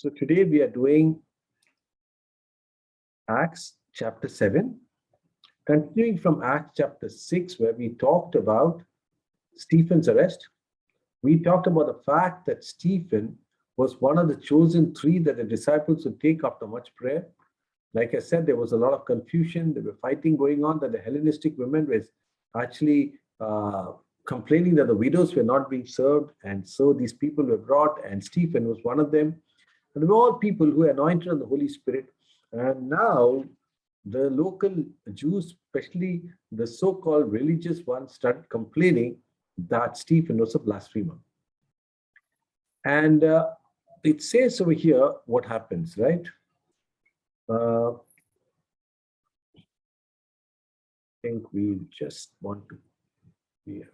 So today we are doing Acts chapter 7, continuing from Acts chapter 6, where we talked about Stephen's arrest. We talked about the fact that Stephen was one of the chosen three that the disciples would take after much prayer. Like I said, there was a lot of confusion. There were fighting going on, that the Hellenistic women were actually complaining that the widows were not being served. And so these people were brought, and Stephen was one of them. And they were all people who were anointed of the Holy Spirit. And now the local Jews, especially the so-called religious ones, started complaining that Stephen was a blasphemer. And it says over here what happens, right? I think we just want to, we have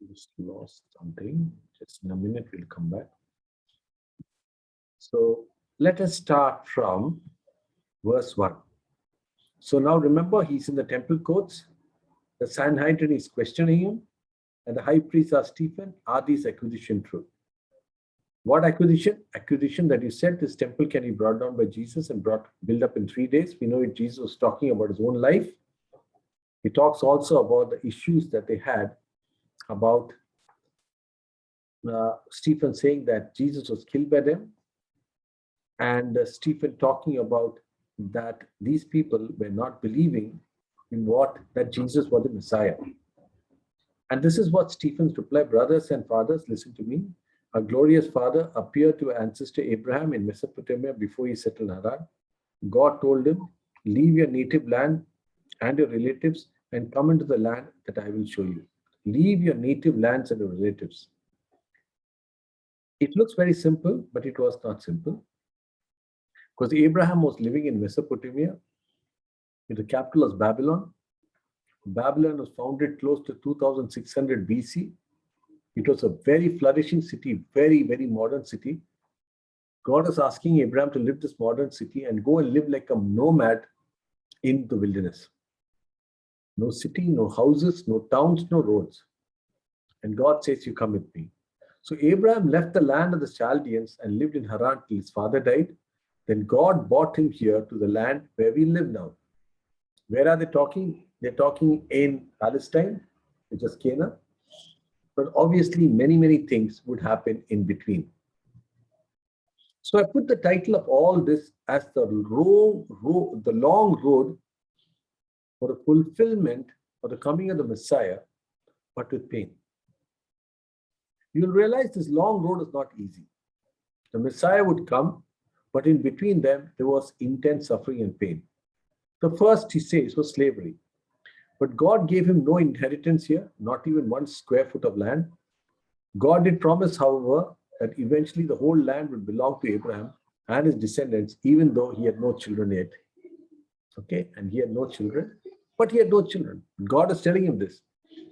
just lost something. Just in a minute, we'll come back. So let us start from verse 1. So now remember, he's in the temple courts. The Sanhedrin is questioning him. And the high priest asked Stephen, are these accusations true? What accusation? Accusation that you said this temple can be brought down by Jesus and built up in 3 days. We know Jesus was talking about his own life. He talks also about the issues that they had about Stephen saying that Jesus was killed by them. And Stephen talking about that these people were not believing in that Jesus was the Messiah. And this is what Stephen's reply: brothers and fathers, listen to me. A glorious father appeared to ancestor Abraham in Mesopotamia before he settled Haran. God told him, leave your native land and your relatives and come into the land that I will show you. Leave your native lands and your relatives. It looks very simple, but it was not simple. Because Abraham was living in Mesopotamia. The capital was Babylon. Babylon was founded close to 2600 BC. It was a very flourishing city, very, very modern city. God was asking Abraham to leave this modern city and go and live like a nomad in the wilderness. No city, no houses, no towns, no roads. And God says, you come with me. So Abraham left the land of the Chaldeans and lived in Haran till his father died. Then God brought him here to the land where we live now. Where are they talking? They're talking in Palestine, which is Canaan. But obviously, many, many things would happen in between. So I put the title of all this as the long road for the fulfillment of the coming of the Messiah, but with pain. You'll realize this long road is not easy. The Messiah would come, but in between them, there was intense suffering and pain. The first, he says, was slavery. But God gave him no inheritance here, not even 1 square foot of land. God did promise, however, that eventually the whole land would belong to Abraham and his descendants, even though he had no children yet. Okay, and he had no children, but he had no children. God is telling him this.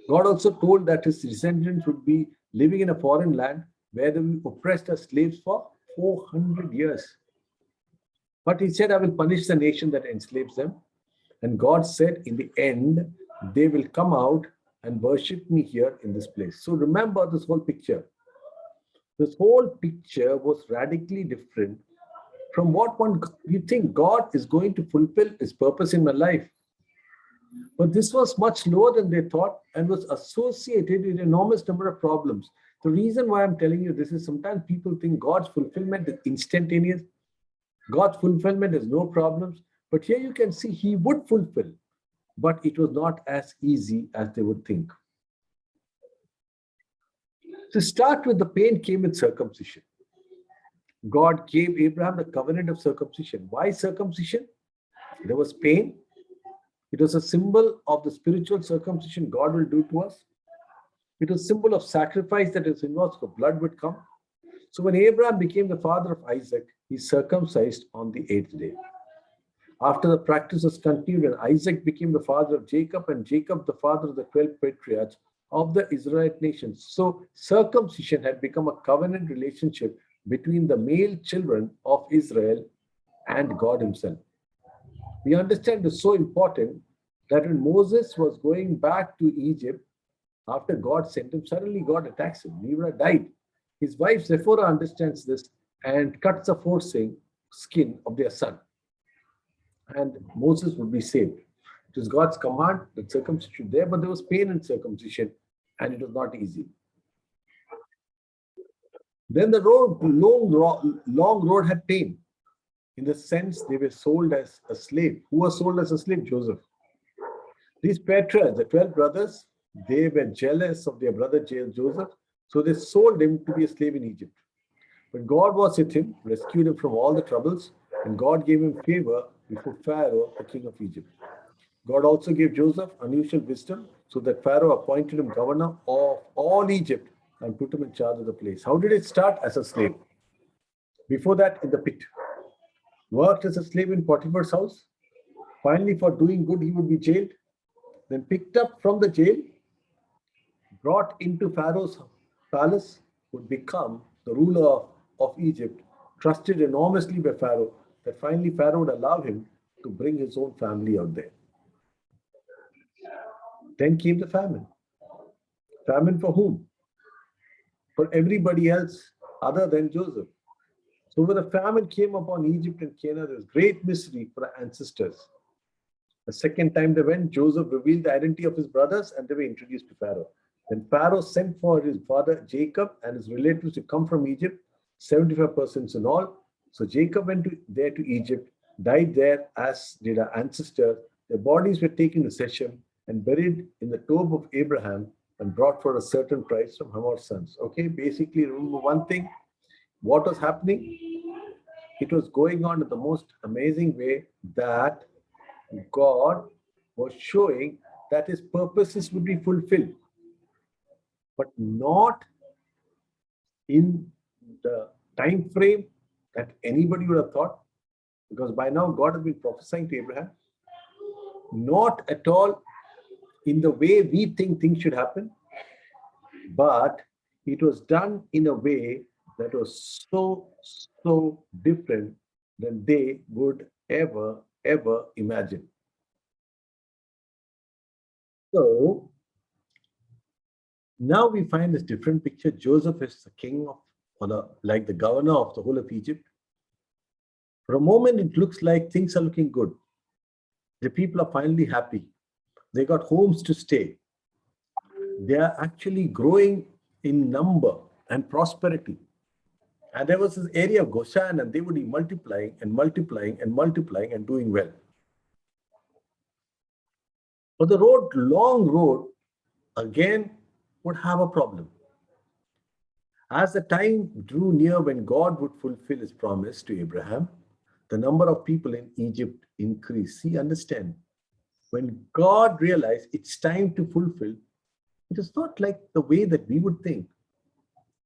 God also told that his descendants would be living in a foreign land where they will be oppressed as slaves for 400 years. But he said, I will punish the nation that enslaves them. And God said, in the end, they will come out and worship me here in this place. So remember this whole picture. This whole picture was radically different from what you think God is going to fulfill his purpose in my life. But this was much lower than they thought and was associated with an enormous number of problems. The reason why I'm telling you this is sometimes people think God's fulfillment is instantaneous. God's fulfillment has no problems. But here you can see he would fulfill, but it was not as easy as they would think. To start with, the pain came with circumcision. God gave Abraham the covenant of circumcision. Why circumcision? There was pain. It was a symbol of the spiritual circumcision God will do to us. It was a symbol of sacrifice that is involved, so blood would come. So when Abraham became the father of Isaac, he circumcised on the 8th day. After the practice was continued, and Isaac became the father of Jacob, and Jacob the father of the 12 patriarchs of the Israelite nations. So circumcision had become a covenant relationship between the male children of Israel and God himself. We understand it's so important that when Moses was going back to Egypt, after God sent him, suddenly God attacks him. He would have died. His wife Zephora understands this and cuts the foreskin of their son, and Moses would be saved. It was God's command that circumcision there, but there was pain in circumcision, and it was not easy. Then the long road had pain. In the sense, they were sold as a slave. Who was sold as a slave? Joseph. These patriarchs, the 12 brothers, they were jealous of their brother Joseph, so they sold him to be a slave in Egypt. But God was with him, rescued him from all the troubles, and God gave him favor before Pharaoh, the king of Egypt. God also gave Joseph unusual wisdom, so that Pharaoh appointed him governor of all Egypt and put him in charge of the place. How did it start? As a slave. Before that, in the pit. Worked as a slave in Potiphar's house. Finally, for doing good, he would be jailed. Then picked up from the jail, brought into Pharaoh's palace, would become the ruler of Egypt, trusted enormously by Pharaoh, that finally Pharaoh would allow him to bring his own family out there. Then came the famine. Famine for whom? For everybody else other than Joseph. So when the famine came upon Egypt and Canaan, there was great misery for the ancestors. The second time they went, Joseph revealed the identity of his brothers and they were introduced to Pharaoh. Then Pharaoh sent for his father Jacob and his relatives to come from Egypt, 75 persons in all. So Jacob went there to Egypt, died there as did our ancestors. Their bodies were taken to Shechem and buried in the tomb of Abraham and brought for a certain price from Hamor's sons. Okay, basically remember one thing, what was happening? It was going on in the most amazing way that God was showing that his purposes would be fulfilled, but not in the time frame that anybody would have thought, because by now God has been prophesying to Abraham, not at all in the way we think things should happen, but it was done in a way that was so different than they would ever imagine. So now we find this different picture. Joseph is the king of, or like the governor of the whole of Egypt. For a moment, it looks like things are looking good. The people are finally happy. They got homes to stay. They are actually growing in number and prosperity. And there was this area of Goshen, and they would be multiplying and multiplying and multiplying and doing well. But the long road, again, would have a problem. As the time drew near when God would fulfill his promise to Abraham, the number of people in Egypt increased. See, understand, when God realized it's time to fulfill, it is not like the way that we would think.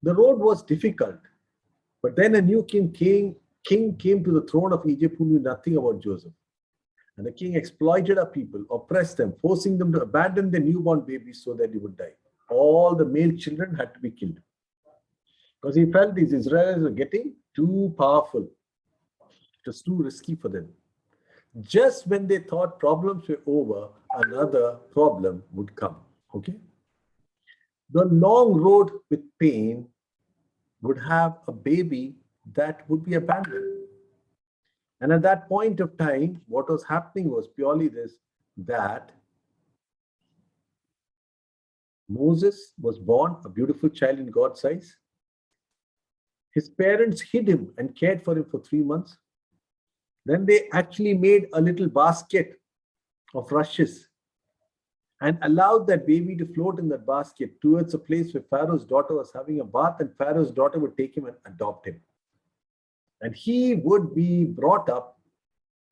The road was difficult, but then a new king came to the throne of Egypt who knew nothing about Joseph. And the king exploited our people, oppressed them, forcing them to abandon their newborn babies so that they would die. All the male children had to be killed, because he felt these Israelites were getting too powerful. It was too risky for them. Just when they thought problems were over, another problem would come. Okay? The long road with pain would have a baby that would be abandoned. And at that point of time, what was happening was purely this, that Moses was born, a beautiful child in God's eyes. His parents hid him and cared for him for 3 months. Then they actually made a little basket of rushes and allowed that baby to float in that basket towards a place where Pharaoh's daughter was having a bath, and Pharaoh's daughter would take him and adopt him. And he would be brought up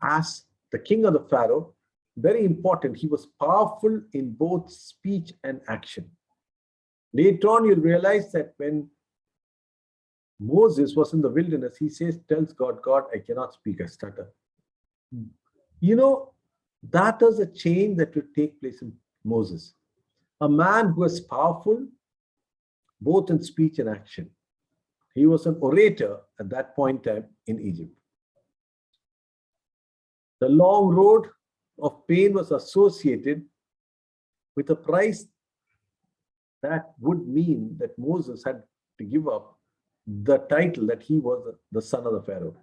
as the king of the Pharaoh. Very important, he was powerful in both speech and action. Later on, you'll realize that when Moses was in the wilderness, he tells God, God, I cannot speak, I stutter. You know, that was a change that would take place in Moses. A man who was powerful, both in speech and action. He was an orator at that point in time in Egypt. The long road of pain was associated with a price that would mean that Moses had to give up the title that he was the son of the Pharaoh.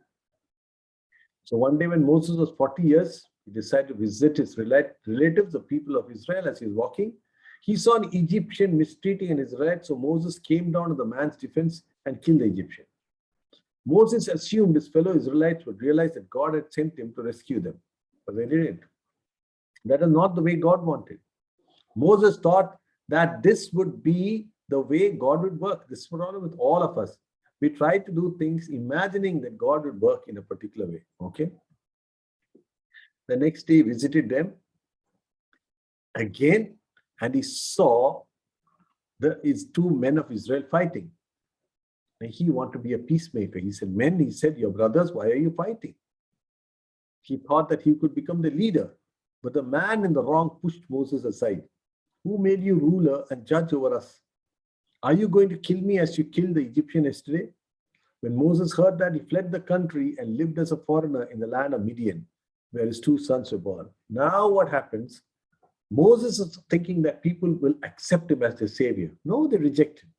So one day when Moses was 40 years, he decided to visit his relatives, the people of Israel, as he was walking. He saw an Egyptian mistreating an Israelite, so Moses came down to the man's defense and killed the Egyptian. Moses assumed his fellow Israelites would realize that God had sent him to rescue them, but they didn't. That is not the way God wanted. Moses thought that this would be the way God would work. This is the problem with all of us. We try to do things imagining that God would work in a particular way. Okay. The next day, he visited them again, and he saw his two men of Israel fighting. And he wanted to be a peacemaker. He said, "Men," he said, "your brothers, why are you fighting?" He thought that he could become the leader, but the man in the wrong pushed Moses aside. "Who made you ruler and judge over us? Are you going to kill me as you killed the Egyptian yesterday?" When Moses heard that, he fled the country and lived as a foreigner in the land of Midian, where his two sons were born. Now what happens? Moses is thinking that people will accept him as their savior. No, they reject him.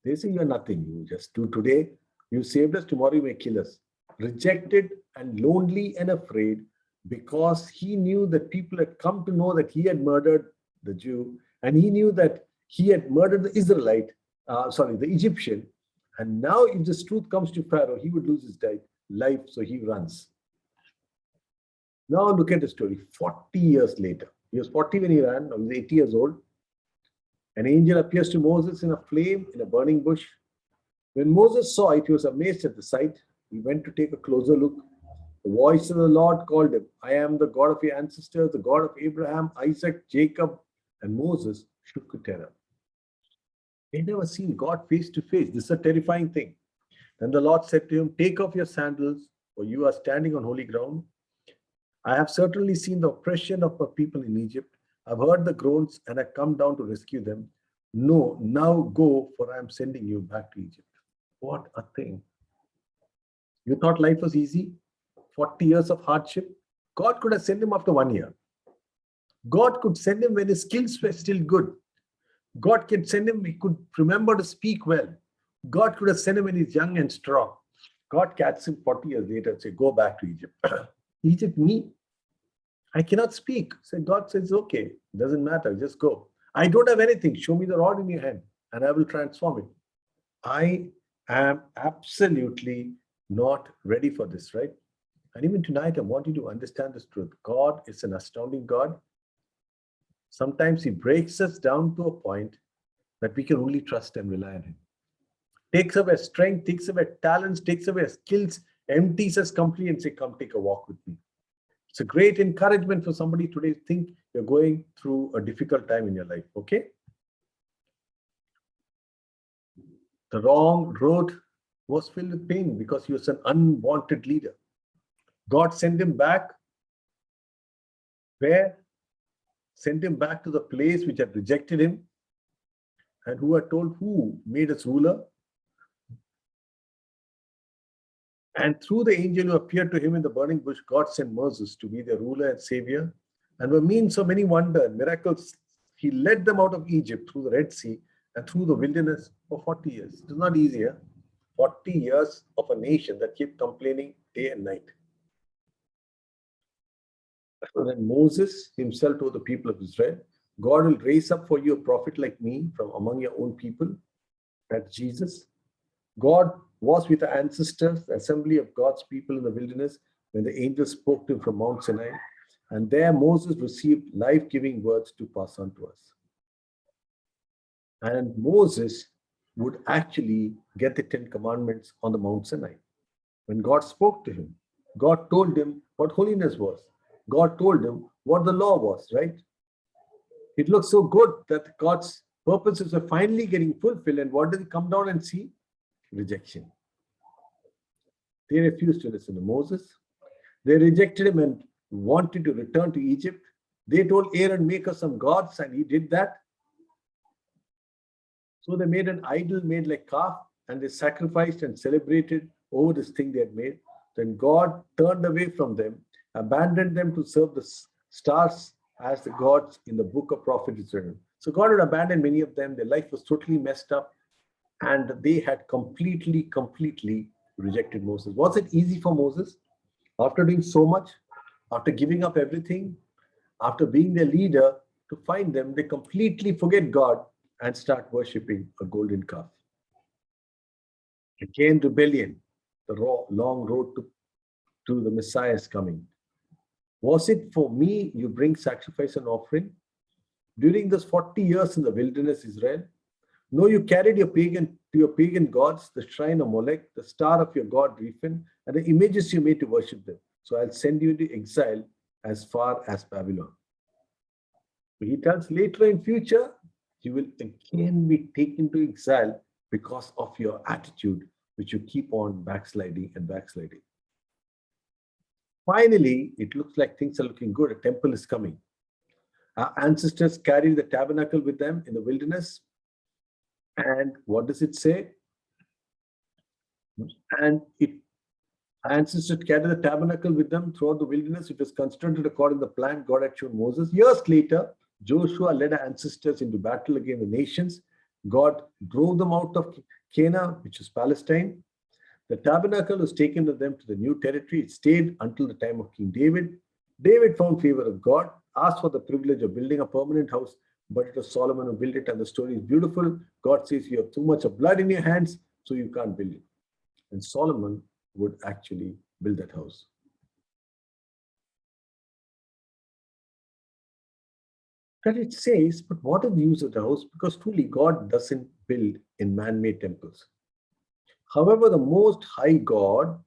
They say, "You're nothing. You just do today. You saved us. Tomorrow you may kill us." Rejected and lonely and afraid, because he knew that people had come to know that he had murdered the Jew, and he knew that he had murdered the the Egyptian. And now if this truth comes to Pharaoh, he would lose his life, so he runs. Now look at the story. 40 years later. He was 40 when he ran. Now he's 80 years old. An angel appears to Moses in a flame in a burning bush. When Moses saw it, he was amazed at the sight. He went to take a closer look. The voice of the Lord called him, "I am the God of your ancestors, the God of Abraham, Isaac, Jacob." And Moses shook with terror. He had never seen God face to face. This is a terrifying thing. Then the Lord said to him, "Take off your sandals, for you are standing on holy ground. I have certainly seen the oppression of my people in Egypt. I've heard the groans and have come down to rescue them. No, now go, for I am sending you back to Egypt." What a thing. You thought life was easy? 40 years of hardship? God could have sent him after 1 year. God could send him when his skills were still good. God can send him, he could remember to speak well. God could have sent him when he's young and strong. God catches him 40 years later and says, "Go back to Egypt." "Egypt, me? I cannot speak." So God says, "Okay, doesn't matter, just go. I don't have anything. Show me the rod in your hand and I will transform it." I am absolutely not ready for this, right? And even tonight, I want you to understand this truth. God is an astounding God. Sometimes he breaks us down to a point that we can only trust and rely on him. Takes away strength, takes away talents, takes away skills, empties us completely and say, "Come take a walk with me." It's a great encouragement for somebody today to think you're going through a difficult time in your life, okay? The wrong road was filled with pain because he was an unwanted leader. God sent him back. Where? Sent him back to the place which had rejected him, and who had told who made us ruler. And through the angel who appeared to him in the burning bush, God sent Moses to be their ruler and savior. And by means of many wonders and miracles, he led them out of Egypt through the Red Sea and through the wilderness for 40 years. It is not easier. 40 years of a nation that kept complaining day and night. So then Moses himself told the people of Israel, "God will raise up for you a prophet like me from among your own people." That's Jesus. God was with the ancestors, the assembly of God's people in the wilderness, when the angel spoke to him from Mount Sinai. And there Moses received life-giving words to pass on to us. And Moses would actually get the 10 commandments on the Mount Sinai. When God spoke to him, God told him what holiness was. God told him what the law was, right? It looked so good that God's purposes were finally getting fulfilled. And what did he come down and see? Rejection. They refused to listen to Moses. They rejected him and wanted to return to Egypt. They told Aaron, "Make us some gods," and he did that. So they made an idol made like calf, and they sacrificed and celebrated over this thing they had made. Then God turned away from them, abandoned them to serve the stars as the gods in the book of prophet Israel. So God had abandoned many of them. Their life was totally messed up. And they had completely rejected Moses. Was it easy for Moses after doing so much, after giving up everything, after being their leader, to find them, they completely forget God and start worshipping a golden calf? Again, rebellion, the long road to the Messiah's coming. Was it for me you bring sacrifice and offering? During those 40 years in the wilderness, Israel, no, you carried your pagan gods, the shrine of Molech, the star of your god Rephan, and the images you made to worship them. So I'll send you into exile as far as Babylon. But he tells later in future, you will again be taken to exile because of your attitude, which you keep on backsliding and backsliding. Finally, it looks like things are looking good. A temple is coming. Our ancestors carried the tabernacle with them in the wilderness. And what does it say? And ancestors carried the tabernacle with them throughout the wilderness. It was constructed according to the plan God had shown Moses. Years later, Joshua led our ancestors into battle against the nations. God drove them out of Canaan, which is Palestine. The tabernacle was taken with them to the new territory. It stayed until the time of King David. David found favor of God, asked for the privilege of building a permanent house, but it was Solomon who built it, and the story is beautiful. God says, you have too much of blood in your hands, so you can't build it. And Solomon would actually build that house. But it says, but what is the use of the house? Because truly God doesn't build in man-made temples. However, the Most High God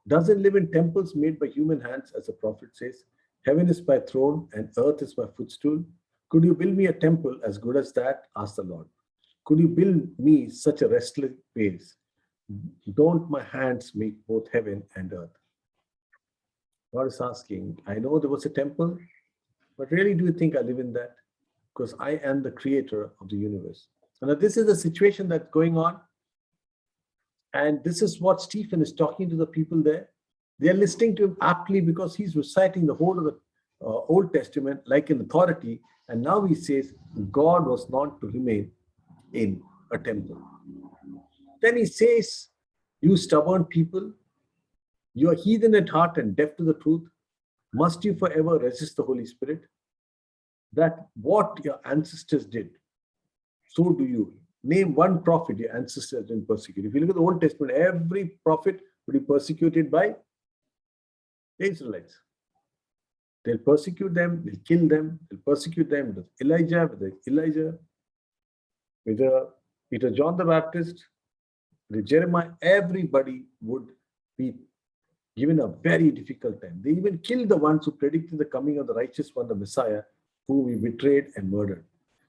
doesn't live in temples made by human hands, as the prophet says. Heaven is my throne and earth is my footstool. Could you build me a temple as good as that? Asked the Lord. Could you build me such a restless place? Don't my hands make both heaven and earth? God is asking, I know there was a temple, but really do you think I live in that? Because I am the creator of the universe. And this is the situation that's going on. And this is what Stephen is talking to the people there. They are listening to him aptly because he's reciting the whole of the Old Testament like an authority. And now he says, God was not to remain in a temple. Then he says, you stubborn people, you are heathen at heart and deaf to the truth. Must you forever resist the Holy Spirit? That what your ancestors did, so do you. Name one prophet your ancestors didn't persecute. If you look at the Old Testament, every prophet would be persecuted by the Israelites. They'll persecute them, they'll kill them, they'll persecute them with Elijah, with Peter John the Baptist, with Jeremiah. Everybody would be given a very difficult time. They even killed the ones who predicted the coming of the righteous one, the Messiah, who we betrayed and murdered.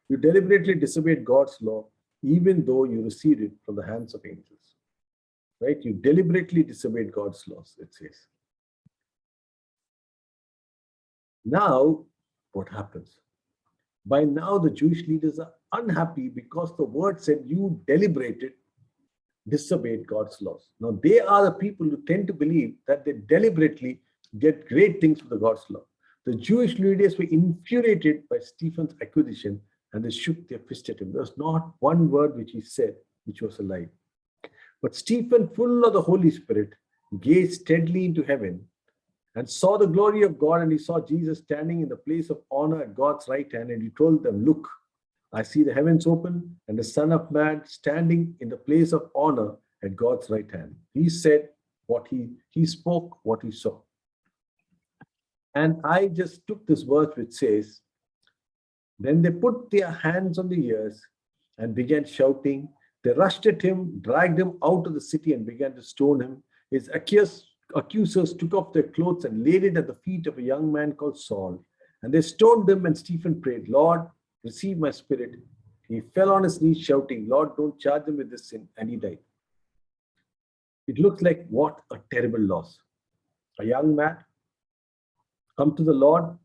You deliberately disobeyed God's law, even though you received it from the hands of angels. Right? You deliberately disobeyed God's laws, it says. Now, what happens? By now, the Jewish leaders are unhappy because the word said you disobeyed God's laws. Now, they are the people who tend to believe that they deliberately get great things from the God's law. The Jewish leaders were infuriated by Stephen's accusation and they shook their fist at him. There was not one word which he said which was a lie. But Stephen, full of the Holy Spirit, gazed steadily into heaven and saw the glory of God, and he saw Jesus standing in the place of honor at God's right hand, and he told them, look, I see the heavens open and the Son of Man standing in the place of honor at God's right hand. He said what he spoke what he saw. And I just took this verse which says, then they put their hands on the ears and began shouting. They rushed at him, dragged him out of the city and began to stone him. His accusers took off their clothes and laid it at the feet of a young man called Saul. And they stoned him, and Stephen prayed, Lord, receive my spirit. He fell on his knees shouting, Lord, don't charge them with this sin. And he died. It looks like what a terrible loss. A young man come to the Lord,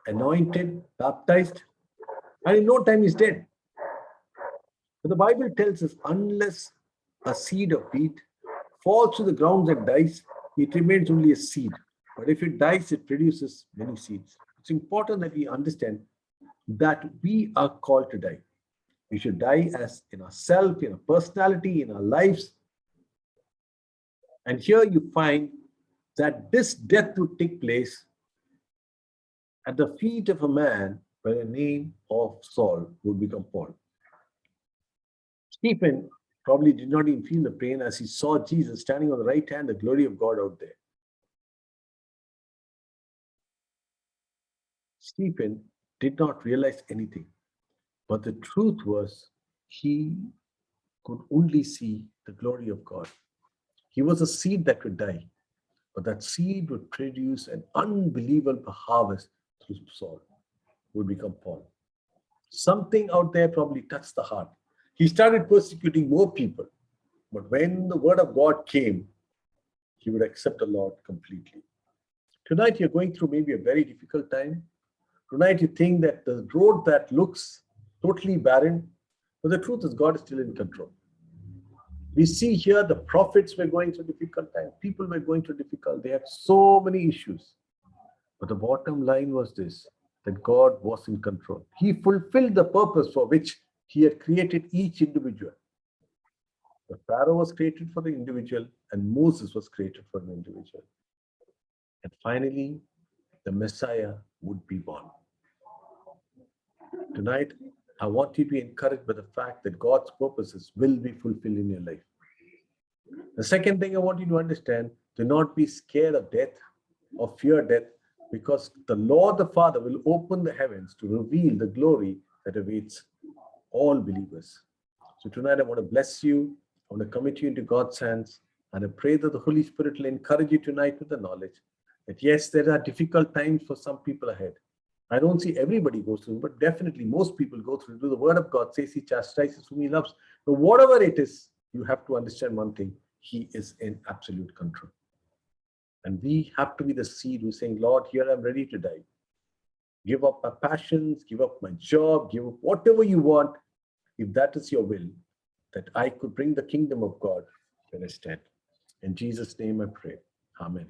anointed, baptized, and in no time he's dead. But the Bible tells us, unless a seed of wheat falls to the ground and dies, it remains only a seed. But if it dies, it produces many seeds. It's important that we understand that we are called to die. We should die as in ourselves, in our personality, in our lives. And here you find that this death would take place at the feet of a man by the name of Saul, who would become Paul. Stephen probably did not even feel the pain as he saw Jesus standing on the right hand, the glory of God out there. Stephen did not realize anything, but the truth was he could only see the glory of God. He was a seed that would die, but that seed would produce an unbelievable harvest through Saul, who would become Paul. Something out there probably touched the heart. He started persecuting more people, but when the word of God came, he would accept the Lord completely. Tonight, you're going through maybe a very difficult time. Tonight, you think that the road that looks totally barren, but the truth is God is still in control. We see here the prophets were going through difficult times. People were going through difficult. They had so many issues. But the bottom line was this, that God was in control. He fulfilled the purpose for which he had created each individual. The Pharaoh was created for the individual, and Moses was created for an individual. And finally, the Messiah would be born. Tonight, I want you to be encouraged by the fact that God's purposes will be fulfilled in your life. The second thing I want you to understand, do not be scared of death or fear death, because the Lord the Father will open the heavens to reveal the glory that awaits all believers. So tonight I want to bless you. I want to commit you into God's hands. And I pray that the Holy Spirit will encourage you tonight with the knowledge that yes, there are difficult times for some people ahead. I don't see everybody go through, but definitely most people go through. The word of God says he chastises whom he loves. But whatever it is, you have to understand one thing. He is in absolute control. And we have to be the seed who's saying, Lord, here I'm ready to die. Give up my passions, give up my job, give up whatever you want, if that is your will, that I could bring the kingdom of God where I stand. In Jesus' name I pray. Amen.